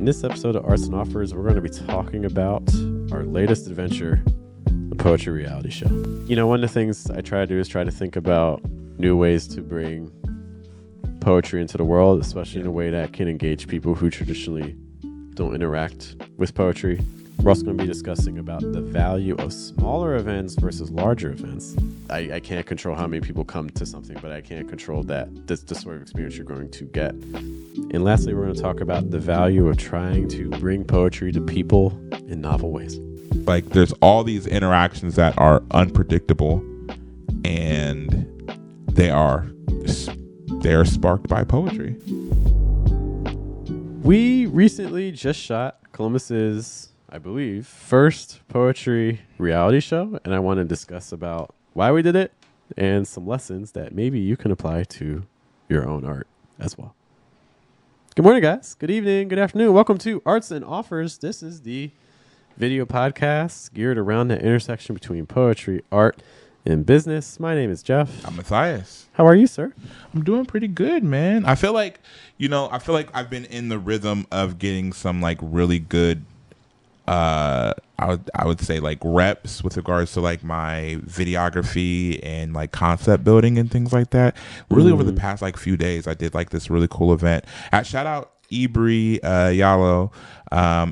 In this episode of Arts and Offers, we're going to be talking about our latest adventure, the Poetry reality show. You know, one of the things I try to do is try to think about new ways to bring poetry into the world, especially in a way that can engage people who traditionally don't interact with poetry. We're also going to be discussing about the value of smaller events versus larger events. I can't control how many people come to something, but I can't control that the sort of experience you're going to get. And lastly, we're going to talk about the value of trying to bring poetry to people in novel ways. Like, there's all these interactions that are unpredictable, and they're sparked by poetry. We recently just shot Columbus's, I believe, first poetry reality show, and I want to discuss about why we did it and some lessons that maybe you can apply to your own art as well. Good morning, guys. Good evening. Good afternoon. Welcome to Arts and Offers. This is the video podcast geared around the intersection between poetry, art, and business. My name is Jeff. I'm Matthias. How are you, sir? I'm doing pretty good, man. I feel like I've been in the rhythm of getting some like really good I would say like reps with regards to like my videography and like concept building and things like that. Really over the past like few days, I did like this really cool event. Shout out Ibri Yalo.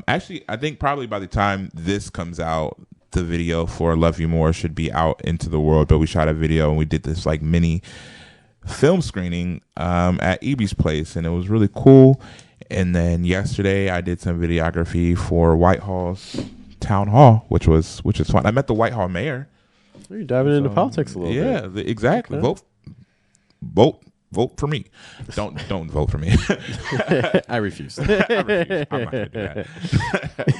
Actually, I think probably by the time this comes out, the video for Love You More should be out into the world. But we shot a video and we did this like mini film screening at Ibri's place, and it was really cool. And then yesterday I did some videography for Whitehall's town hall, which is fun. I met the Whitehall mayor. You're diving into politics a little bit. Yeah, exactly. Okay. Vote for me. Don't vote for me. I refuse. I'm not gonna do that.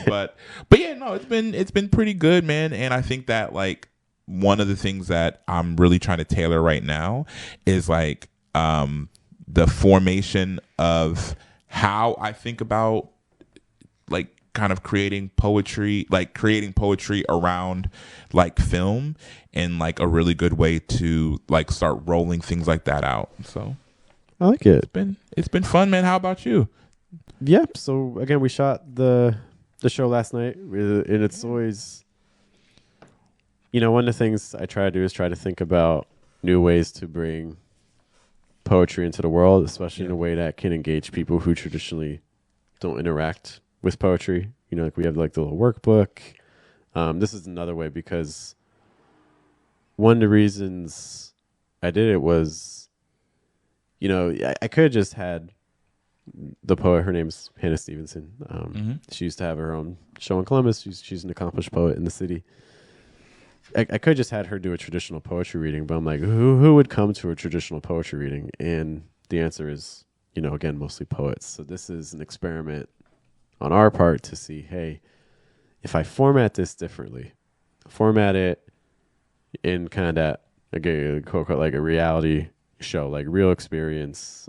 but yeah, no, it's been pretty good, man. And I think that like one of the things that I'm really trying to tailor right now is like the formation of how I think about like kind of creating poetry around like film, and like a really good way to like start rolling things like that out. So I like it. It's been fun, man. How about you? Yeah. So again, we shot the show last night, and it's always, you know, one of the things I try to do is try to think about new ways to bring poetry into the world, especially in a way that can engage people who traditionally don't interact with poetry. You know, like we have like the little workbook. This is another way, because one of the reasons I did it was, you know, I could have just had the poet. Her name's Hannah Stevenson. She used to have her own show in Columbus. She's an accomplished poet in the city. I could have just had her do a traditional poetry reading, but I'm like, who would come to a traditional poetry reading? And the answer is, you know, again, mostly poets. So this is an experiment on our part to see, hey, if I format this differently, format it in kind of that, again, quote unquote, like a reality show, like real experience.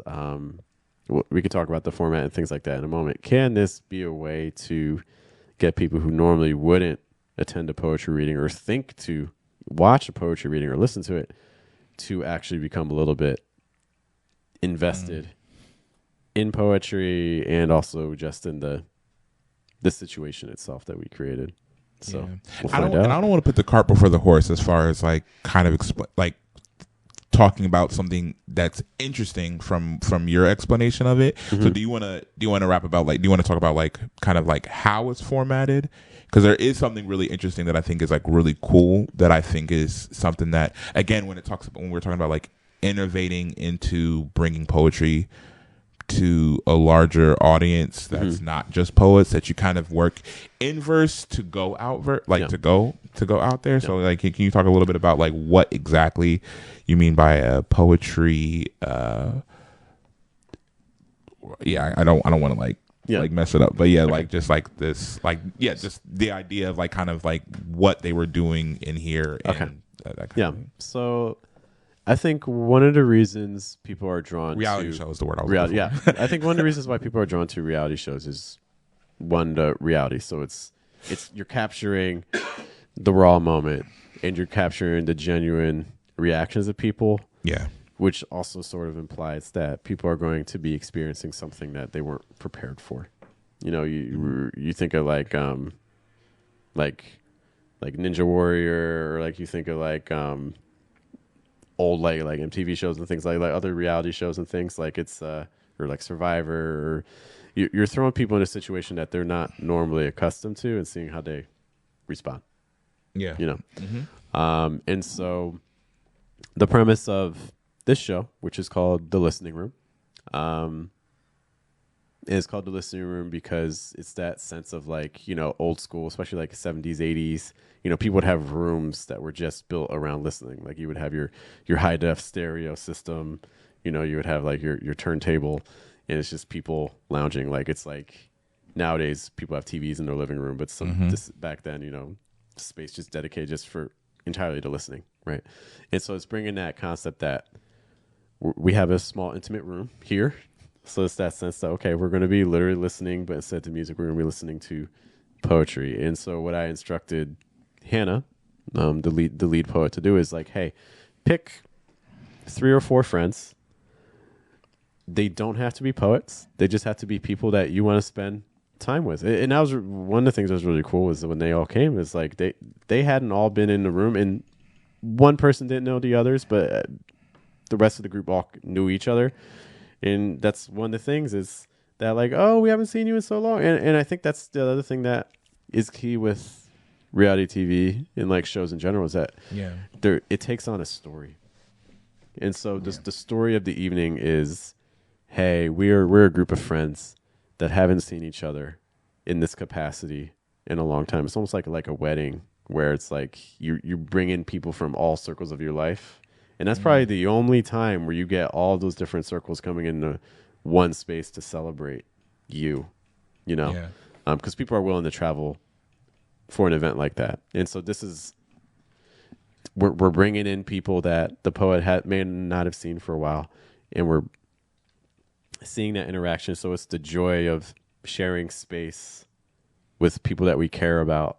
We could talk about the format and things like that in a moment. Can this be a way to get people who normally wouldn't attend a poetry reading or think to watch a poetry reading or listen to it to actually become a little bit invested in poetry, and also just in the situation itself that we created? So we'll find out. And I don't want to put the cart before the horse as far as like kind of like talking about something that's interesting from your explanation of it. So do you want to wrap about like, do you want to talk about like kind of like how it's formatted? Because there is something really interesting that I think is like really cool, that I think is something that, again, when we're talking about like innovating into bringing poetry to a larger audience that's not just poets, that you kind of work inverse to go outward, like to go out there. So like, can you talk a little bit about like what exactly you mean by poetry? I don't want to like mess it up, but like just like this, like just the idea of like kind of like what they were doing in here. And that kind of thing. So I think one of the reasons people are drawn reality to show is the word I was reality. Yeah, I think one of the reasons why people are drawn to reality shows is one, the reality. So it's you're capturing the raw moment, and you're capturing the genuine reactions of people. Yeah. Which also sort of implies that people are going to be experiencing something that they weren't prepared for. You know, you think of like like Ninja Warrior, or like you think of like old like MTV shows and things like other reality shows and things like it's or like Survivor, or you're throwing people in a situation that they're not normally accustomed to and seeing how they respond. Yeah. You know, Mm-hmm. and so the premise of this show, which is called The Listening Room, is called The Listening Room because it's that sense of like, you know, old school, especially like 70s, 80s. You know, people would have rooms that were just built around listening. Like you would have your high def stereo system, you know, you would have like your turntable, and it's just people lounging. Like it's like nowadays people have TVs in their living room, but this back then, you know, space just dedicated just for entirely to listening, right? And so it's bringing that concept that we have a small intimate room here. So it's that sense that, okay, we're going to be literally listening, but instead of music, we're going to be listening to poetry. And so what I instructed Hannah, the lead poet, to do is like, hey, pick 3 or 4 friends. They don't have to be poets. They just have to be people that you want to spend time with. And that was one of the things that was really cool was when they all came, is like they hadn't all been in the room, and one person didn't know the others, but the rest of the group all knew each other. And that's one of the things is that like, oh, we haven't seen you in so long. And I think that's the other thing that is key with reality TV and like shows in general is that it takes on a story. And so the story of the evening is, hey, we're a group of friends that haven't seen each other in this capacity in a long time. It's almost like a wedding where it's like you bring in people from all circles of your life. And that's probably the only time where you get all those different circles coming into one space to celebrate you know, because people are willing to travel for an event like that. And so this is, we're bringing in people that the poet may not have seen for a while, and we're seeing that interaction. So it's the joy of sharing space with people that we care about,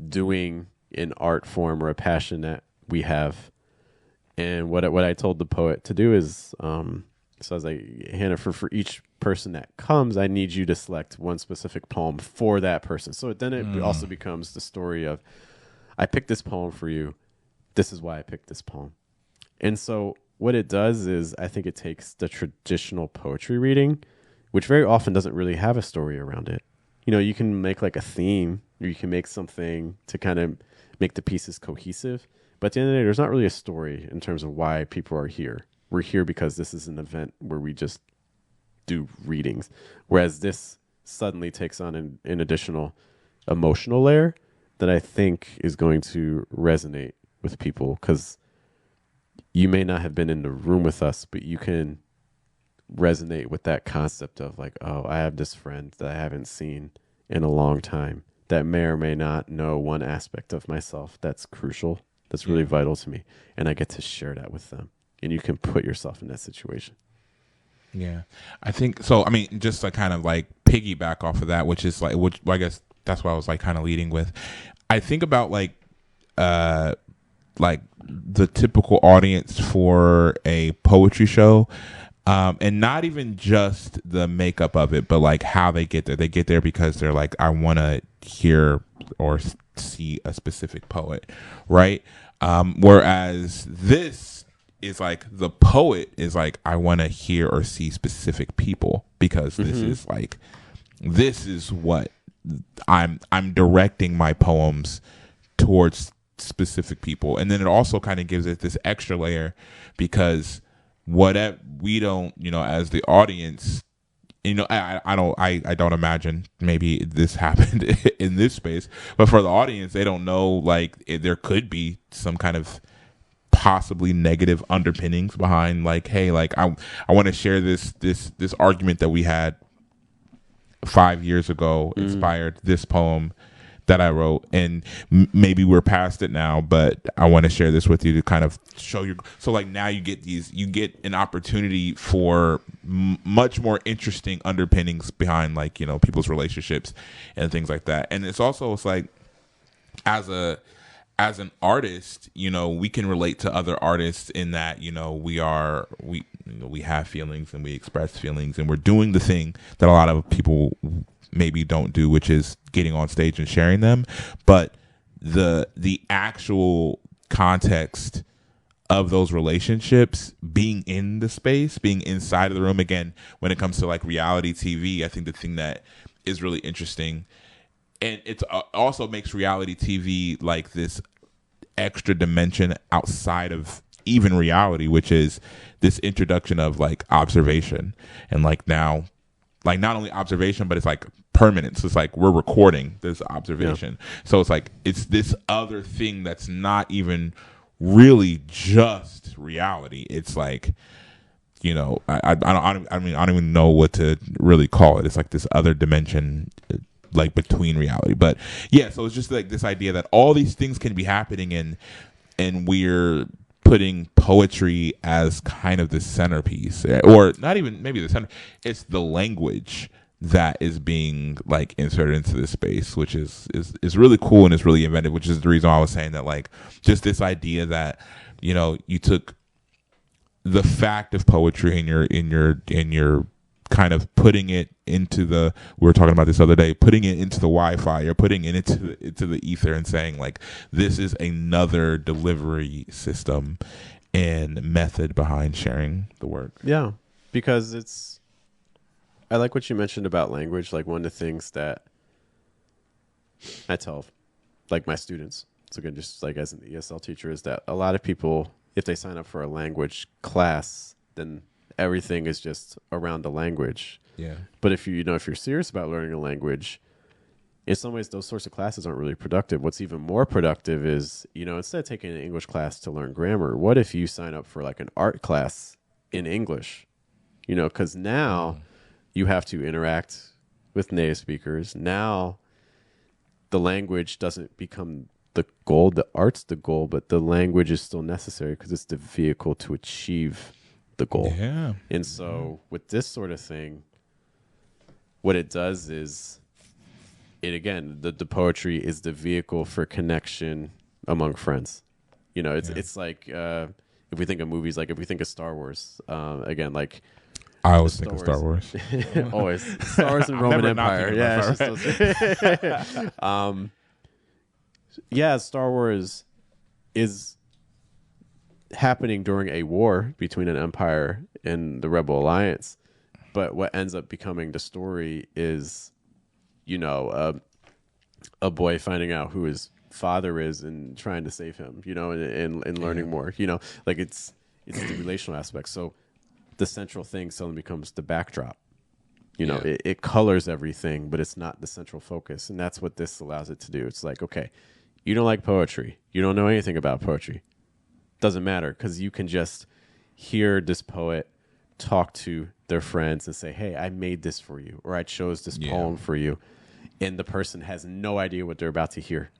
doing an art form or a passion that we have. And what I told the poet to do is, so I was like, Hannah, for each person that comes, I need you to select one specific poem for that person. So then it also becomes the story of, I picked this poem for you. This is why I picked this poem. And so what it does is, I think it takes the traditional poetry reading, which very often doesn't really have a story around it. You know, you can make like a theme, or you can make something to kind of make the pieces cohesive. But at the end of the day, there's not really a story in terms of why people are here. We're here because this is an event where we just do readings. Whereas this suddenly takes on an additional emotional layer that I think is going to resonate with people, because you may not have been in the room with us, but you can resonate with that concept of like, oh, I have this friend that I haven't seen in a long time that may or may not know one aspect of myself that's crucial, that's really vital to me, and I get to share that with them. And you can put yourself in that situation. Yeah, I think so. I mean, just to kind of like piggyback off of that, which is like, which I guess that's what I was like kind of leading with. I think about like the typical audience for a poetry show, and not even just the makeup of it, but like how they get there. They get there because they're like, I want to hear or see a specific poet, right? Whereas this is like, the poet is like, I want to hear or see specific people, because this is like, this is what I'm directing my poems towards specific people. And then it also kind of gives it this extra layer, because what we don't, you know, as the audience, you know, I don't imagine maybe this happened in this space, but for the audience, they don't know, like, there could be some kind of possibly negative underpinnings behind, like, hey, like, I want to share this argument that we had 5 years ago, inspired this poem that I wrote, and maybe we're past it now, but I want to share this with you to kind of show you. So like, now you get an opportunity for much more interesting underpinnings behind, like, you know, people's relationships and things like that. And it's also, it's like, as as an artist, we can relate to other artists in that, we have feelings and we express feelings, and we're doing the thing that a lot of people maybe don't do, which is getting on stage and sharing them. But the actual context of those relationships, being in the space, being inside of the room, again, when it comes to like reality TV, I think the thing that is really interesting, and it also makes reality TV like this extra dimension outside of even reality, which is this introduction of like observation, and like now, like not only observation, but it's like permanence. It's like we're recording this observation. Yeah. So it's like it's this other thing that's not even really just reality. It's like, I don't even know what to really call it. It's like this other dimension, like between reality. But yeah, so it's just like this idea that all these things can be happening, and we're putting poetry as kind of the centerpiece, or not even maybe the center. It's the language that is being like inserted into this space, which is really cool and is really inventive, which is the reason why I was saying that, like, just this idea that, you took the fact of poetry and you're kind of putting it into we were talking about this other day, putting it into the Wi-Fi, or putting it into the ether, and saying like, this is another delivery system and method behind sharing the work. Yeah, because I like what you mentioned about language. Like, one of the things that I tell like my students, so again, just like as an ESL teacher, is that a lot of people, if they sign up for a language class, then everything is just around the language. Yeah. But if if you're serious about learning a language, in some ways those sorts of classes aren't really productive. What's even more productive is, instead of taking an English class to learn grammar, what if you sign up for like an art class in English? Because now you have to interact with native speakers. Now the language doesn't become the goal, the art's the goal, but the language is still necessary because it's the vehicle to achieve the goal. Yeah. And so with this sort of thing, what it does is the poetry is the vehicle for connection among friends. It's like, if we think of movies, like if we think of Star Wars, again, like I always think of Star Wars. Always Star Wars and Roman Empire. Yeah. Star Wars is happening during a war between an empire and the Rebel Alliance, but what ends up becoming the story is, a boy finding out who his father is and trying to save him, and learning more, like it's the relational aspect. So the central thing suddenly becomes the backdrop. It colors everything, but it's not the central focus. And that's what this allows it to do. It's like, okay, you don't like poetry. You don't know anything about poetry. Doesn't matter, because you can just hear this poet talk to their friends and say, hey, I made this for you, or I chose this poem for you. And the person has no idea what they're about to hear.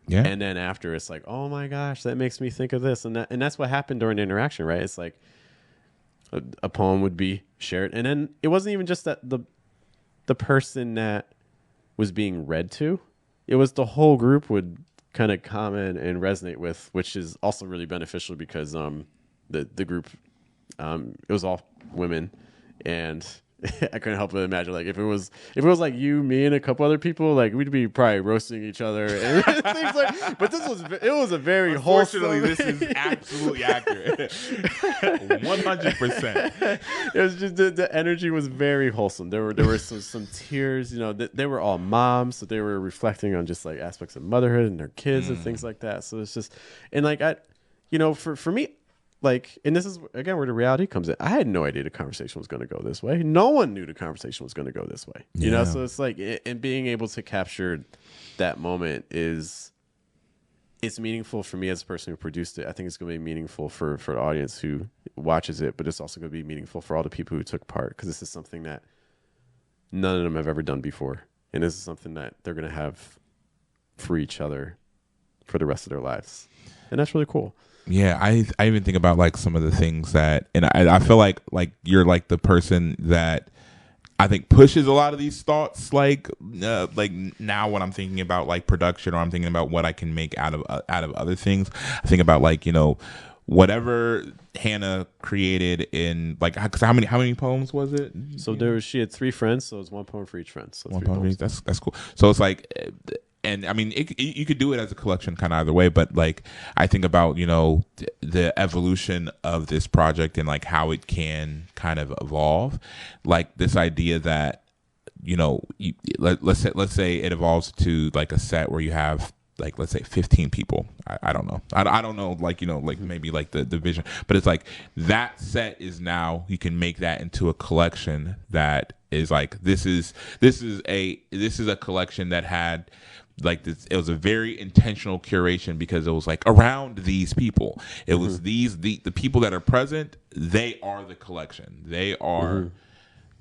Yeah. And then after, it's like, oh my gosh, that makes me think of this. And that's what happened during the interaction, right? It's like a poem would be shared. And then it wasn't even just that the person that was being read to, it was the whole group would kind of comment and resonate with, which is also really beneficial because the group, it was all women, and I couldn't help but imagine, like, if it was like you, me, and a couple other people, like, we'd be probably roasting each other and things like. But it was a very wholesome. This is absolutely accurate, 100%. It was just the energy was very wholesome. There were some tears. They were all moms, so they were reflecting on just like aspects of motherhood and their kids and things like that. So it's just, and like for me. Like, and this is, again, where the reality comes in. I had no idea the conversation was going to go this way. No one knew the conversation was going to go this way. So it's like, and being able to capture that moment it's meaningful for me as a person who produced it. I think it's going to be meaningful for the audience who watches it, but it's also going to be meaningful for all the people who took part, because this is something that none of them have ever done before. And this is something that they're going to have for each other for the rest of their lives. And that's really cool. Yeah, I even think about like some of the things that, and I feel like you're like the person that I think pushes a lot of these thoughts, like now when I'm thinking about like production, or I'm thinking about what I can make out of other things. I think about like, whatever Hannah created in like, because how many poems was it? So she had 3 friends, so it's 1 poem for each friend. So One 3 poem. poems. That's cool. So it's like, and I mean, you could do it as a collection kind of either way, but like I think about the evolution of this project and like how it can kind of evolve, like this idea that let's say it evolves to like a set where you have like, let's say 15 people. I don't know. I don't know, like, like maybe like the vision, but it's like that set is now, you can make that into a collection that is like, this is a collection that had like this. It was a very intentional curation because it was like around these people. It was the people that are present. They are the collection. They are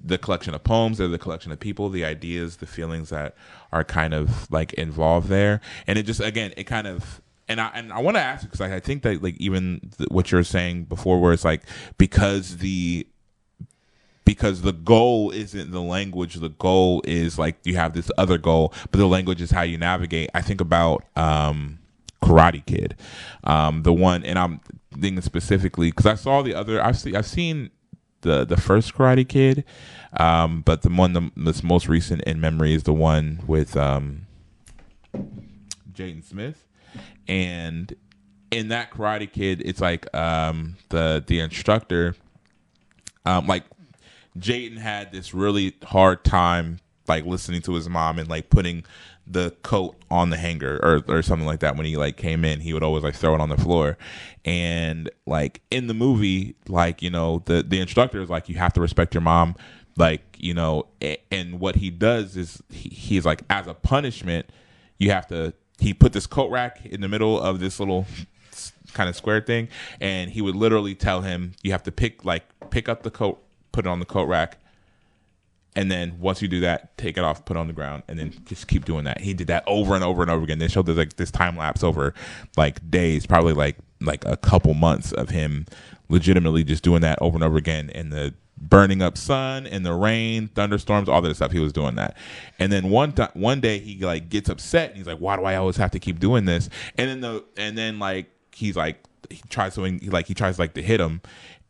the collection of poems. They're the collection of people, the ideas, the feelings that are kind of like involved there. And it just, again, it kind of, and I want to ask you, because I think that like even what you were saying before, where it's like, because the goal isn't the language, the goal is like you have this other goal, but the language is how you navigate. I think about Karate Kid, the one, and I'm thinking specifically because I saw the other. I've seen the first Karate Kid, but the one that's most recent in memory is the one with Jaden Smith. And in that Karate Kid, it's like the instructor, like Jaden had this really hard time like listening to his mom and like putting the coat on the hanger or something like that. When he like came in, he would always like throw it on the floor. And like in the movie, like, the instructor is like, you have to respect your mom. Like, and what he does is he's like, as a punishment, he put this coat rack in the middle of this little kind of square thing. And he would literally tell him, you have to pick up the coat, put it on the coat rack. And then once you do that, take it off, put it on the ground, and then just keep doing that. He did that over and over and over again. They showed like this time lapse over like days, probably like a couple months of him legitimately just doing that over and over again in the burning up sun, in the rain, thunderstorms, all that stuff. He was doing that. And then one day he like gets upset and he's like, why do I always have to keep doing this? And then like he's like, he tries to hit him.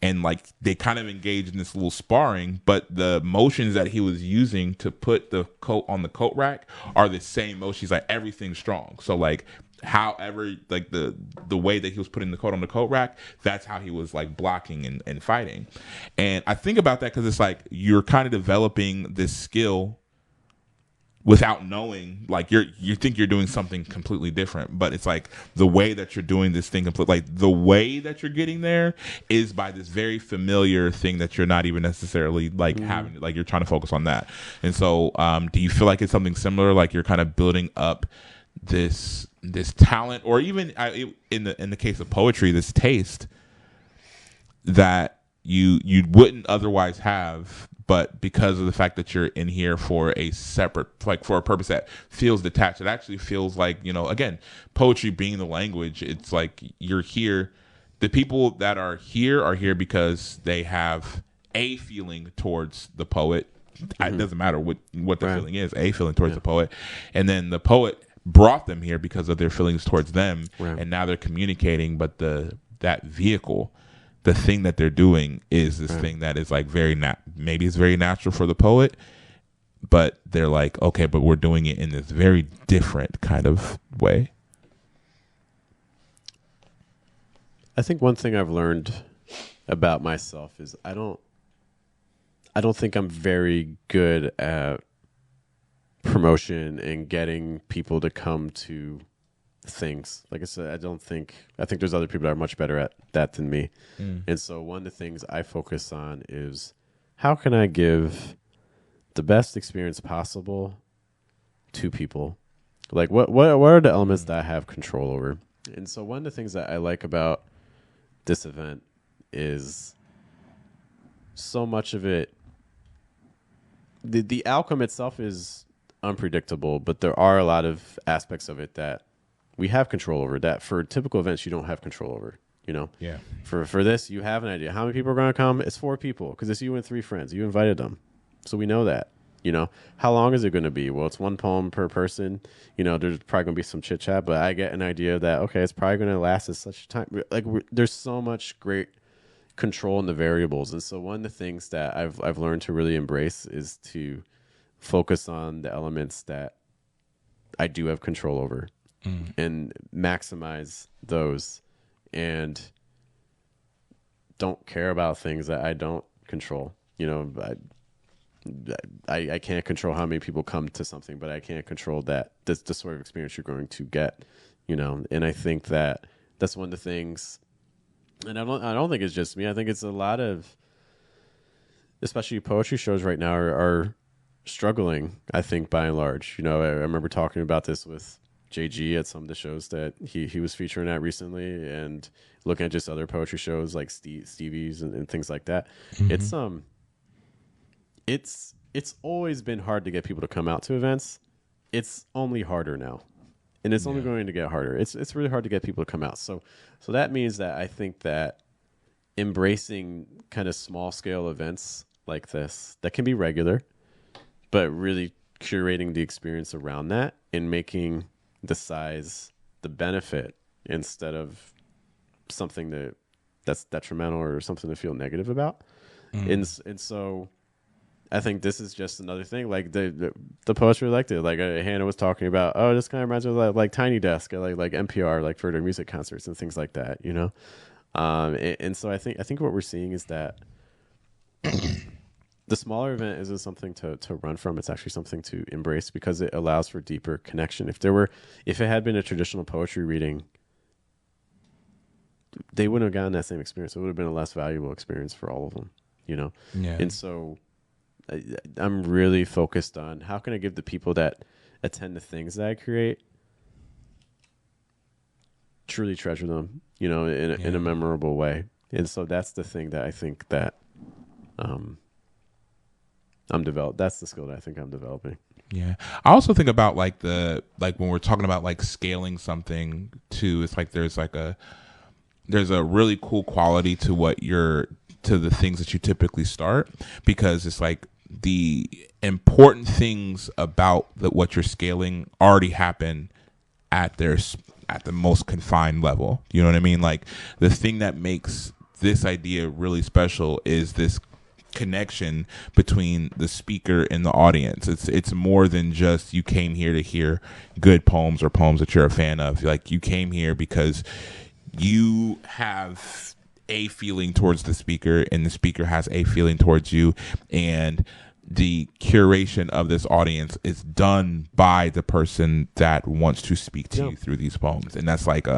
And like they kind of engage in this little sparring, but the motions that he was using to put the coat on the coat rack are the same motions. Like everything's strong. So like, however, like the way that he was putting the coat on the coat rack, that's how he was like blocking and fighting. And I think about that because it's like you're kind of developing this skill without knowing, like you think you're doing something completely different, but it's like the way that you're doing this thing, like the way that you're getting there is by this very familiar thing that you're not even necessarily like having, like you're trying to focus on that. And so, do you feel like it's something similar? Like you're kind of building up this talent, or even in the case of poetry, this taste that you wouldn't otherwise have, but because of the fact that you're in here for a separate, like for a purpose that feels detached, it actually feels like, again, poetry being the language, it's like you're here. The people that are here because they have a feeling towards the poet. It doesn't matter what the feeling is, a feeling towards the poet. And then the poet brought them here because of their feelings towards them. Right. And now they're communicating, but that vehicle, the thing that they're doing is this thing that is like maybe it's very natural for the poet, but they're like, okay, but we're doing it in this very different kind of way. I think one thing I've learned about myself is I don't think I'm very good at promotion and getting people to come to things. Like I said, I think there's other people that are much better at that than me. And so one of the things I focus on is how can I give the best experience possible to people? Like what are the elements that I have control over? And so one of the things that I like about this event is so much of it, the outcome itself is unpredictable, but there are a lot of aspects of it that we have control over, that for typical events you don't have control over. Yeah. For this, you have an idea how many people are going to come. It's 4 people because it's you and 3 friends. You invited them. So we know that. How long is it going to be? Well, it's one poem per person. There's probably going to be some chit chat, but I get an idea that, okay, it's probably going to last at such a time. Like, there's so much great control in the variables. And so one of the things that I've learned to really embrace is to focus on the elements that I do have control over and maximize those, and don't care about things that I don't control. I can't control how many people come to something, but I can't control that the sort of experience you're going to get, and I think that that's one of the things. And I don't think it's just me. I think it's a lot of, especially poetry shows right now are struggling, I think, by and large. I remember talking about this with JG at some of the shows that he was featuring at recently, and looking at just other poetry shows like Stevie's and things like that. It's always been hard to get people to come out to events. It's only harder now, and it's only going to get harder. It's really hard to get people to come out. So that means that I think that embracing kind of small scale events like this that can be regular, but really curating the experience around that and making the size the benefit instead of something that's detrimental or something to feel negative about. And so I think this is just another thing. Like the poets really liked it. Like Hannah was talking about, oh, this kind of reminds me of like Tiny Desk, like NPR, like for their music concerts and things like that, and so I think what we're seeing is that the smaller event isn't something to run from. It's actually something to embrace because it allows for deeper connection. If it had been a traditional poetry reading, they wouldn't have gotten that same experience. It would have been a less valuable experience for all of them, Yeah. And so I'm really focused on how can I give the people that attend the things that I create truly treasure them, in a memorable way. And so that's the thing that I think that that's the skill that I think I'm developing. Yeah. I also think about like when we're talking about like scaling something too, it's like there's a really cool quality to to the things that you typically start, because it's like the important things about what you're scaling already happen at the most confined level. You know what I mean? Like the thing that makes this idea really special is this connection between the speaker and the audience. It's more than just you came here to hear good poems or poems that you're a fan of. Like you came here because you have a feeling towards the speaker and the speaker has a feeling towards you, and the curation of this audience is done by the person that wants to speak to you through these poems. And that's like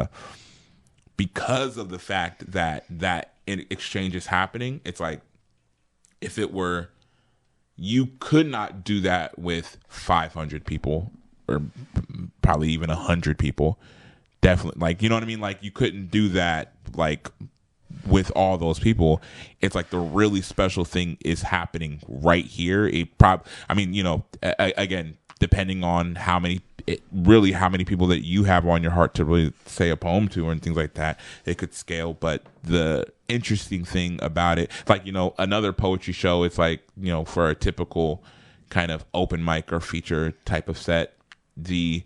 because of the fact that exchange is happening, it's like if it were, you could not do that with 500 people or probably even 100 people. Definitely. Like, you know what I mean? Like you couldn't do that like with all those people. It's like the really special thing is happening right here. Again, depending on how many people that you have on your heart to really say a poem to and things like that, it could scale. But the interesting thing about it, like, another poetry show, it's like, for a typical kind of open mic or feature type of set, the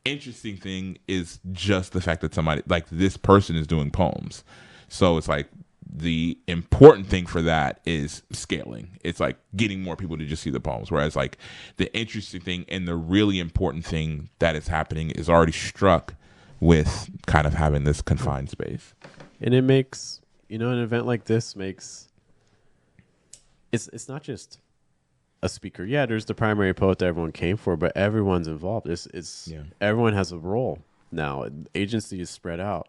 interesting thing is just the fact that somebody like this person is doing poems. So it's like the important thing for that is scaling. It's like getting more people to just see the poems. Whereas like the interesting thing and the really important thing that is happening is already struck with kind of having this confined space. And it makes, an event like this makes, it's not just a speaker. Yeah, there's the primary poet that everyone came for, but everyone's involved. Everyone has a role now. Agency is spread out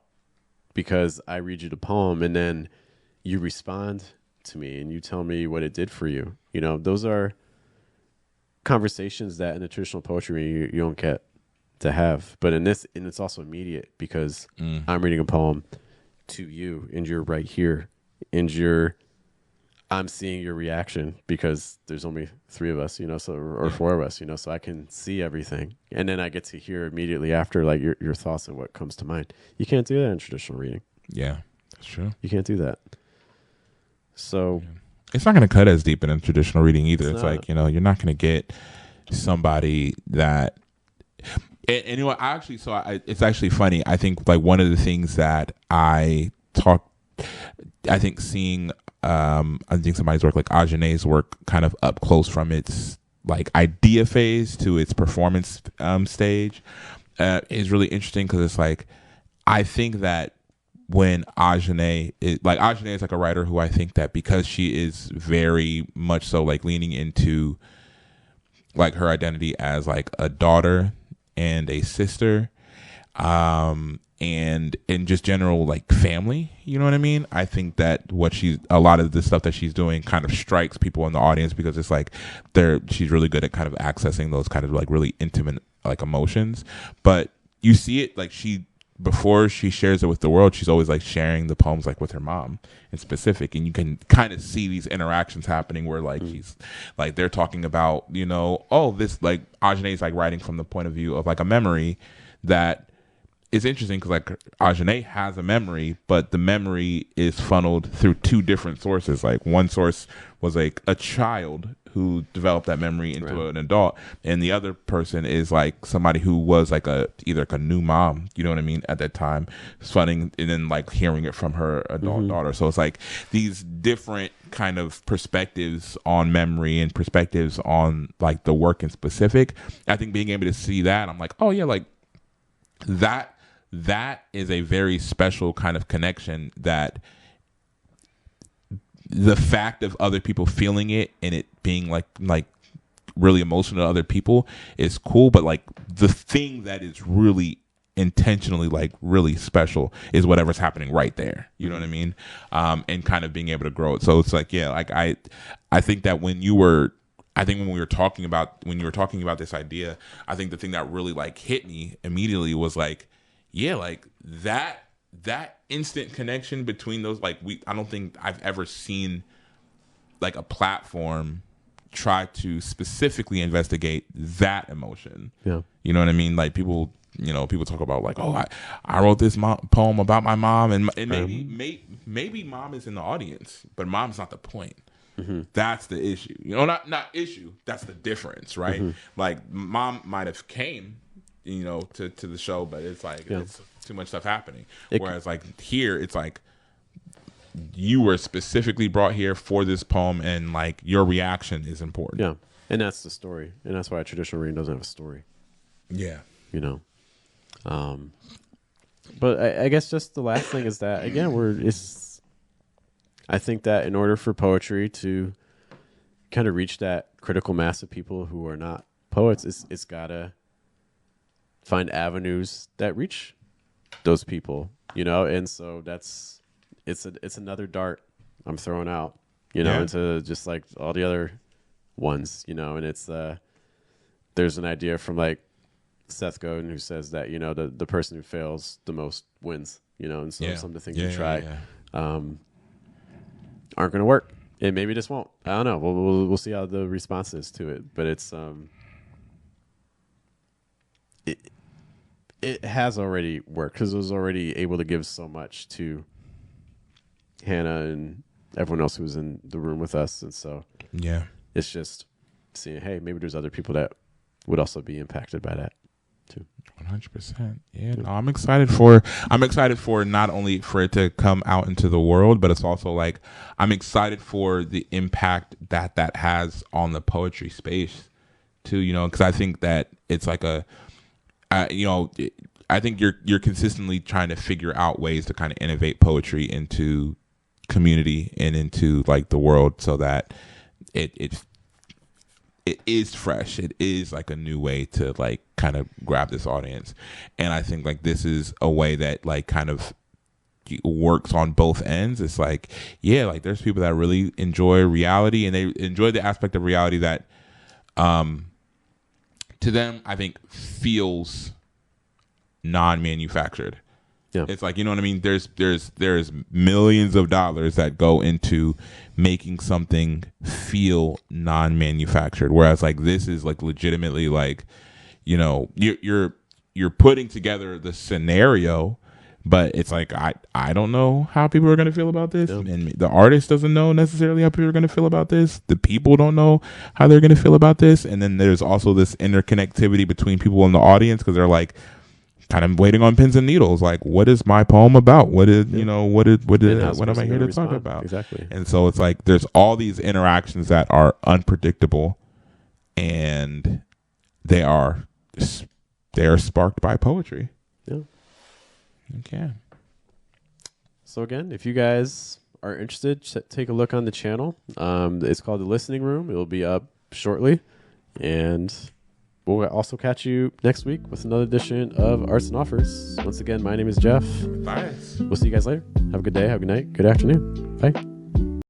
because I read you the poem and then you respond to me and you tell me what it did for you. Those are conversations that in the traditional poetry you don't get to have. But in this, and it's also immediate because I'm reading a poem to you and you're right here and I'm seeing your reaction because there's only 3 of us, or 4 of us, so I can see everything. And then I get to hear immediately after, like, your thoughts and what comes to mind. You can't do that in traditional reading. Yeah, that's true. You can't do that. So, It's not going to cut as deep in a traditional reading either. It's not. like, you know, you're not going to get somebody that. And you know what? It's actually funny. I think like one of the things that I think seeing, I think somebody's work like Ajane's work kind of up close from its like idea phase to its performance stage is really interesting because it's like, I think that when Ajane is like a writer who I think that because she is very much so like leaning into like her identity as like a daughter and a sister, and in just general like family, you know what I mean? I think that a lot of the stuff that she's doing kind of strikes people in the audience because it's like she's really good at kind of accessing those kind of like really intimate like emotions. But you see it like before she shares it with the world, she's always like sharing the poems like with her mom in specific, and you can kind of see these interactions happening where like she's like they're talking about, you know, oh, this like Ajane's like writing from the point of view of like a memory that is interesting because like Ajane has a memory, but the memory is funneled through two different sources. Like one source was like a child who developed that memory into an adult, and the other person is like somebody who was like either like a new mom, you know what I mean, at that time, funning and then like hearing it from her adult daughter. So it's like these different kind of perspectives on memory and perspectives on like the work in specific. I think being able to see that, I'm like, oh yeah, like that is a very special kind of connection that the fact of other people feeling it and it being like really emotional to other people is cool, but like the thing that is really intentionally like really special is whatever's happening right there, you know what I mean, and kind of being able to grow it. So it's like, yeah, like I think that when you were talking about this idea, I think the thing that really like hit me immediately was like, yeah, like that instant connection between those, like I don't think I've ever seen like a platform try to specifically investigate that emotion. Yeah. You know what I mean? Like people talk about like, oh, I wrote this poem about my mom, and maybe mom is in the audience, but mom's not the point. Mm-hmm. That's the issue. You know, not issue. That's the difference, right? Mm-hmm. Like mom might have came, you know, to the show, but it's like it's too much stuff happening. Whereas like here, it's like you were specifically brought here for this poem, and like your reaction is important. Yeah, and that's the story, and that's why a traditional reading doesn't have a story. Yeah, you know. But I guess just the last thing is that again, I think that in order for poetry to kind of reach that critical mass of people who are not poets, it's gotta find avenues that reach those people, you know. And so it's another dart I'm throwing out, you know, into just like all the other ones, you know. And it's there's an idea from like Seth Godin who says that, you know, the person who fails the most wins, you know. And so some of the things you try aren't going to work, and maybe this won't. I don't know. We'll see how the response is to it. But it's it has already worked because it was already able to give so much to Hannah and everyone else who was in the room with us. And so it's just seeing, hey, maybe there's other people that would also be impacted by that too. 100%. Yeah, no, I'm excited for not only for it to come out into the world, but it's also like I'm excited for the impact that has on the poetry space too, you know, because I think that it's like I think you're consistently trying to figure out ways to kind of innovate poetry into community and into like the world so that it is fresh. It is like a new way to like kind of grab this audience. And I think like this is a way that like kind of works on both ends. It's like, yeah, like there's people that really enjoy reality, and they enjoy the aspect of reality that to them I think feels non-manufactured. Yeah. It's like, you know what I mean? There's millions of dollars that go into making something feel non-manufactured, whereas like this is like legitimately like, you know, you're putting together the scenario, But it's like I don't know how people are going to feel about this, Yeah. and the artist doesn't know necessarily how people are going to feel about this. The people don't know how they're going to feel about this, and then there's also this interconnectivity between people in the audience because they're like kind of waiting on pins and needles. Like, what is my poem about? What is Yeah. what And how's am I person here gonna to talk respond? about? Exactly. And so it's like there's all these interactions that are unpredictable, and they are sparked by poetry. Yeah. Okay. So again, if you guys are interested, take a look on the channel. It's called The Listening Room. It'll be up shortly. And we'll also catch you next week with another edition of Arts and Offers. Once again, my name is Jeff. Nice. We'll see you guys later. Have a good day. Have a good night. Good afternoon. Bye.